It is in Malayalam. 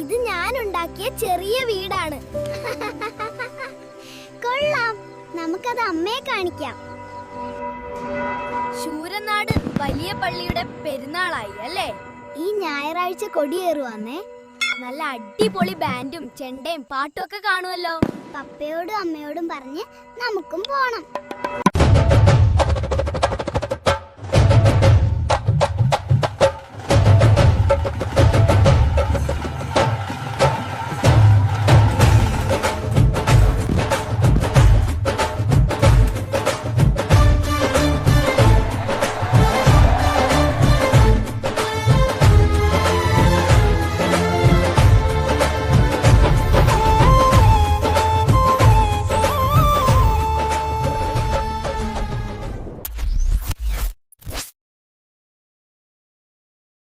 ഇത് ഞാൻ ഉണ്ടാക്കിയ ചെറിയ വീടാണ്. കൊള്ളാം, നമുക്കത് അമ്മയെ കാണിക്കാം. ശൂരനാട് വലിയ പള്ളിയുടെ പെരുന്നാളായി അല്ലേ? ഈ ഞായറാഴ്ച കൊടിയേറുവാന്നേ. നല്ല അടിപൊളി ബാൻഡും ചെണ്ടയും പാട്ടും ഒക്കെ കാണുമല്ലോ. പപ്പയോടും അമ്മയോടും പറഞ്ഞ് നമുക്കും പോണം.